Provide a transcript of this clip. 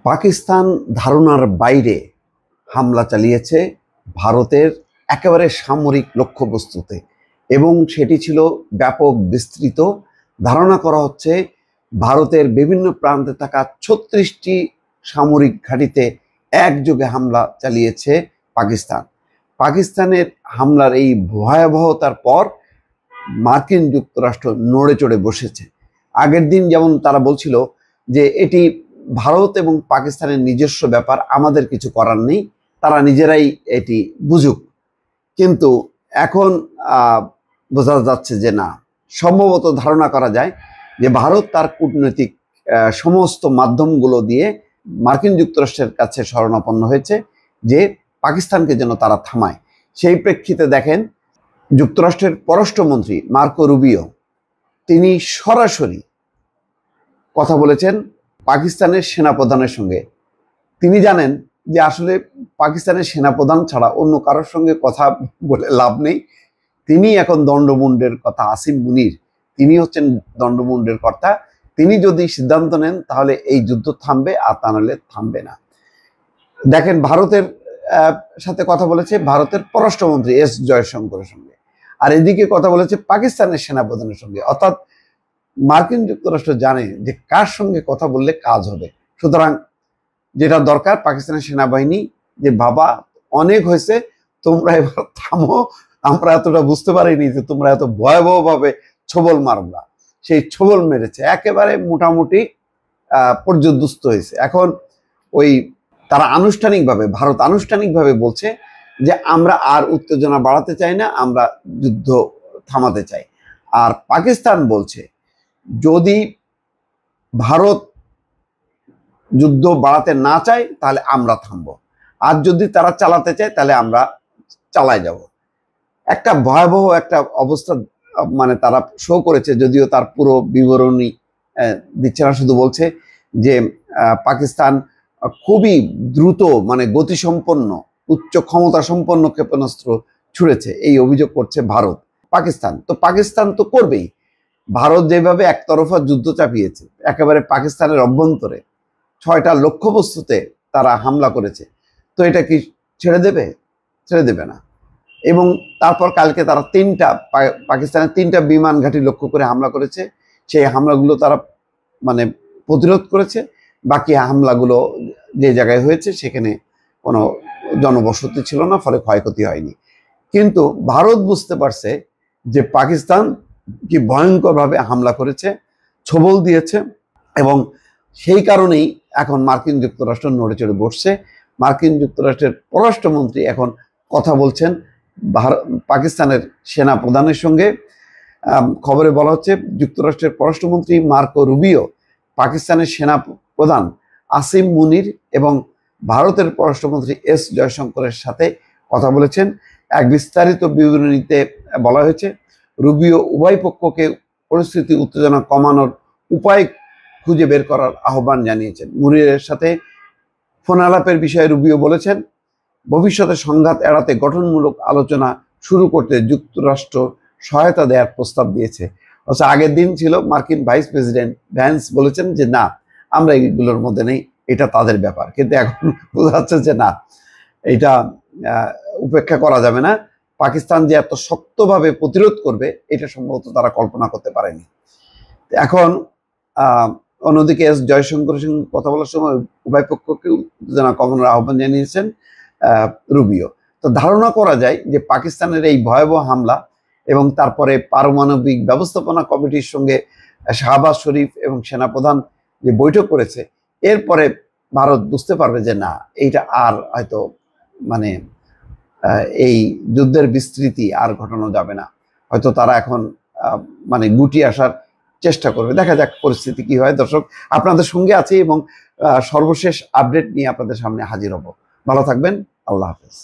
পাকিস্তান ধারণার বাইরে হামলা চালিয়েছে ভারতের একেবারে সামরিক লক্ষ্যবস্তুতে এবং সেটি ছিল ব্যাপক বিস্তৃত। ধারণা করা হচ্ছে ভারতের বিভিন্ন প্রান্তে থাকা ৩৬টি সামরিক ঘাঁটিতে একযোগে হামলা চালিয়েছে পাকিস্তান। পাকিস্তানের হামলার এই ভয়াবহতার পর মার্কিন যুক্তরাষ্ট্র নড়ে চড়ে বসেছে। আগের দিন যেমন তারা বলছিল যে এটি ভারত এবং পাকিস্তানের নিজস্ব ব্যাপার, আমাদের কিছু করার নেই, তারা নিজেরাই এটি বুঝুক। কিন্তু এখন বোঝা যাচ্ছে যে না, সম্ভবত ধারণা করা যায় যে ভারত তার কূটনৈতিক সমস্ত মাধ্যমগুলো দিয়ে মার্কিন যুক্তরাষ্ট্রের কাছে শরণাপন্ন হয়েছে যে পাকিস্তানকে যেন তারা থামায়। সেই প্রেক্ষিতে দেখেন, যুক্তরাষ্ট্রের পররাষ্ট্রমন্ত্রী মার্কো রুবিও তিনি সরাসরি কথা বলেছেন পাকিস্তানের সেনাপ্রধানের সঙ্গে। তিনি জানেন যে আসলে পাকিস্তানের সেনাপ্রধান ছাড়া অন্য কারোর সঙ্গে কথা বলে লাভ নেই। তিনি এখন দণ্ডমুণ্ডের কথা, আসিম মুনির তিনি হচ্ছেন দণ্ডমুণ্ডের কর্তা। তিনি যদি সিদ্ধান্ত নেন তাহলে এই যুদ্ধ থামবে, আর তা নাহলে থামবে না। দেখেন, ভারতের সাথে কথা বলেছে ভারতের পররাষ্ট্রমন্ত্রী এস জয়শঙ্করের সঙ্গে, আর এদিকে কথা বলেছে পাকিস্তানের সেনাপ্রধানের সঙ্গে। অর্থাৎ মার্কিন যুক্তরাষ্ট্র জানে যে কার সঙ্গে কথা বললে কাজ হবে। সুতরাং যেটা দরকার, পাকিস্তানের সেনাবাহিনী যে বাবা অনেক হয়েছে, তোমরা এবার থামো, আমরা এতটা বুঝতে পারিনি যে তোমরা এত ভয়াবহভাবে ছোবল মারবা। সেই ছোবল মেরেছে, একেবারে মোটামুটি পর্যদুস্ত হয়েছে। এখন ওই তারা আনুষ্ঠানিকভাবে, ভারত আনুষ্ঠানিকভাবে বলছে যে আমরা আর উত্তেজনা বাড়াতে চাই না, আমরা যুদ্ধ থামাতে চাই। আর পাকিস্তান বলছে যদি ভারত যুদ্ধ বাড়াতে না চায় তাহলে আমরা থামবো, আর যদি তারা চালাতে চায় তাহলে আমরা চালাই যাব। একটা ভয়াবহ একটা অবস্থা মানে তারা শো করেছে, যদিও তার পুরো বিবরণী দিচ্ছে না, শুধু বলছে যে পাকিস্তান খুবই দ্রুত মানে গতিসম্পন্ন উচ্চ ক্ষমতা সম্পন্ন ক্ষেপণাস্ত্র ছুড়েছে, এই অভিযোগ করছে ভারত। পাকিস্তান তো করবেই। ভারত যেভাবে একতরফা যুদ্ধ চাপিয়েছে একেবারে পাকিস্তানের অভ্যন্তরে, 6টা লক্ষ্যবস্তুতে তারা হামলা করেছে, তো এটা কি ছেড়ে দেবে? ছেড়ে দেবে না। এবং তারপর কালকে তারা পাকিস্তানের 3টা বিমান ঘাঁটি লক্ষ্য করে হামলা করেছে। সেই হামলাগুলো তারা মানে প্রতিরোধ করেছে। বাকি হামলাগুলো যে জায়গায় হয়েছে সেখানে কোনো জনবসতি ছিল না, ফলে ক্ষয়ক্ষতি হয়নি। কিন্তু ভারত বুঝতে পারছে যে পাকিস্তান কি ভয়ঙ্করভাবে হামলা করেছে, ছোবল দিয়েছে, এবং সেই কারণেই এখন মার্কিন যুক্তরাষ্ট্র নড়ে চড়ে বসছে। মার্কিন যুক্তরাষ্ট্রের পররাষ্ট্রমন্ত্রী এখন কথা বলছেন পাকিস্তানের সেনা প্রধানের সঙ্গে। খবরে বলা হচ্ছে যুক্তরাষ্ট্রের পররাষ্ট্রমন্ত্রী মার্কো রুবিও পাকিস্তানের সেনা প্রধান আসিম মুনির এবং ভারতের পররাষ্ট্রমন্ত্রী এস জয়শঙ্করের সাথে কথা বলেছেন। এক বিস্তারিত বিবরণীতে বলা হয়েছে রুবিও উভয় পক্ষকে পরিস্থিতি উত্তেজনা কমানোর উপায় খুঁজে বের করার আহ্বান জানিয়েছেন। মুনিরের সাথে ফোন আলাপের বিষয়ে রুবিও বলেছেন ভবিষ্যতে সংঘাত এড়াতে গঠনমূলক আলোচনা শুরু করতে যুক্তরাষ্ট্র সহায়তা দেওয়ার প্রস্তাব দিয়েছে। অবশ্য আগের দিন ছিল মার্কিন ভাইস প্রেসিডেন্ট ভ্যান্স বলেছেন যে না, আমরা এইগুলোর মধ্যে নেই, এটা তাদের ব্যাপার। কিন্তু এখন বোঝা যাচ্ছে যে না, এটা উপেক্ষা করা যাবে না। পাকিস্তান যে এত শক্তভাবে প্রতিরোধ করবে এটা সম্ভবত তারা কল্পনা করতে পারেনি। এখন অন্যদিকে এস জয়শঙ্করের সঙ্গে কথা বলার সময় উভয় পক্ষকে উত্তেজনা কমানোর আহ্বান জানিয়েছেন রুবিও। তো ধারণা করা যায় যে পাকিস্তানের এই ভয়াবহ হামলা এবং তারপরে পারমাণবিক ব্যবস্থাপনা কমিটির সঙ্গে শাহবাজ শরীফ এবং সেনাপ্রধান যে বৈঠক করেছে, এরপরে ভারত বুঝতে পারবে যে না, এইটা আর হয়তো মানে এই যুদ্ধের বিস্তৃতি আর ঘটানো যাবে না। হয়তো তারা এখন মানে গুটিয়ে আসার চেষ্টা করবে। দেখা যাক পরিস্থিতি কি হয়। দর্শক, আপনাদের সঙ্গে আছি এবং সর্বশেষ আপডেট নিয়ে আপনাদের সামনে হাজির হব। ভালো থাকবেন। আল্লাহ হাফেজ।